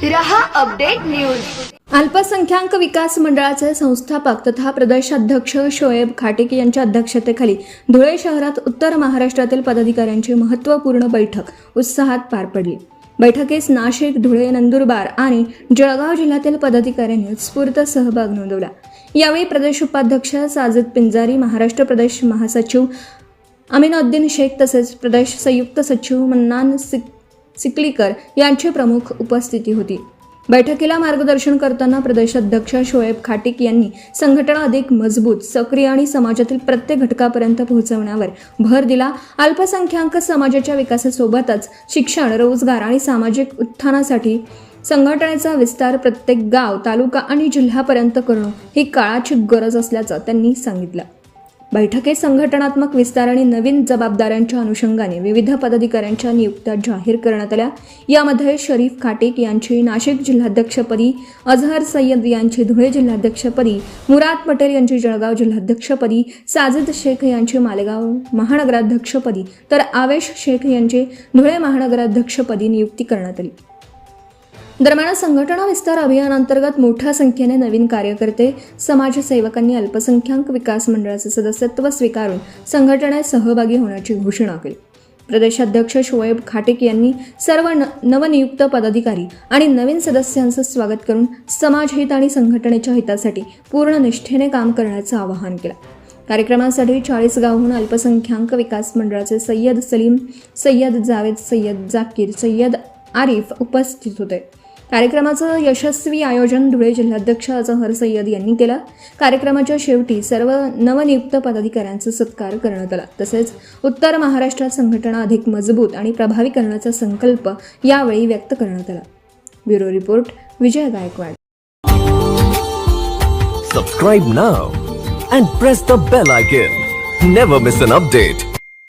रहा update news. अल्पसंख्याक विकास मंडळाचे संस्थापक तथा प्रदेशाध्यक्ष शोएब खाटिक यांच्या अध्यक्षतेखाली धुळे शहरात उत्तर महाराष्ट्रातील पदाधिकाऱ्यांची महत्त्वपूर्ण बैठक उत्साहात पार पडली। बैठकीस नाशिक, धुळे, नंदुरबार आणि जळगाव जिल्ह्यातील पदाधिकाऱ्यांनी उत्स्फूर्त सहभाग नोंदवला। यावेळी प्रदेश उपाध्यक्ष साजिद पिंजारी, महाराष्ट्र प्रदेश महासचिव अमीनुद्दीन शेख तसेच प्रदेश संयुक्त सचिव मन्नान सिकलीकर यांची प्रमुख उपस्थिती होती। बैठकीला मार्गदर्शन करताना प्रदेशाध्यक्ष शोएब खाटिक यांनी संघटना अधिक मजबूत, सक्रिय आणि समाजातील प्रत्येक घटकापर्यंत पोहोचवण्यावर भर दिला। अल्पसंख्याक समाजाच्या विकासासोबतच शिक्षण, रोजगार आणि सामाजिक उत्थानासाठी संघटनेचा विस्तार प्रत्येक गाव, तालुका आणि जिल्ह्यापर्यंत करणं ही काळाची गरज असल्याचं त्यांनी सांगितलं। बैठकीत संघटनात्मक विस्तार आणि नवीन जबाबदाऱ्यांच्या अनुषंगाने विविध पदाधिकाऱ्यांच्या नियुक्त्या जाहीर करण्यात आल्या। यामध्ये शरीफ खाटिक यांची नाशिक जिल्हाध्यक्षपदी, अझहर सय्यद यांची धुळे जिल्हाध्यक्षपदी, मुराद पटेल यांची जळगाव जिल्हाध्यक्षपदी, साजिद शेख यांची मालेगाव महानगराध्यक्षपदी तर आवेश शेख यांची धुळे महानगराध्यक्षपदी नियुक्ती करण्यात आली। दरम्यान संघटना विस्तार अभियानांतर्गत मोठ्या संख्येने नवीन कार्यकर्ते, समाजसेवकांनी अल्पसंख्याक विकास मंडळाचे सदस्यत्व स्वीकारून संघटनेत सहभागी होण्याची घोषणा केली। प्रदेशाध्यक्ष शोएब खाटिक यांनी सर्व नवनियुक्त पदाधिकारी आणि नवीन सदस्यांचं स्वागत करून समाजहित आणि संघटनेच्या हितासाठी पूर्ण निष्ठेने काम करण्याचं आवाहन केलं। कार्यक्रमासाठी 40 गावांहून अल्पसंख्याक विकास मंडळाचे सय्यद सलीम, सय्यद जावेद, सय्यद जाकीर, सय्यद आरिफ उपस्थित होते। कार्यक्रमाचं यशस्वी आयोजन धुळे जिल्हाध्यक्ष अझहर सय्यद यांनी केलं। कार्यक्रमाच्या शेवटी सर्व नवनियुक्त पदाधिकाऱ्यांचा सत्कार करण्यात आला। तसेच उत्तर महाराष्ट्रात संघटना अधिक मजबूत आणि प्रभावी करण्याचा संकल्प यावेळी व्यक्त करण्यात आला। Bureau report, Vijay Gaikwad. Subscribe now and press the bell icon. Never miss an update.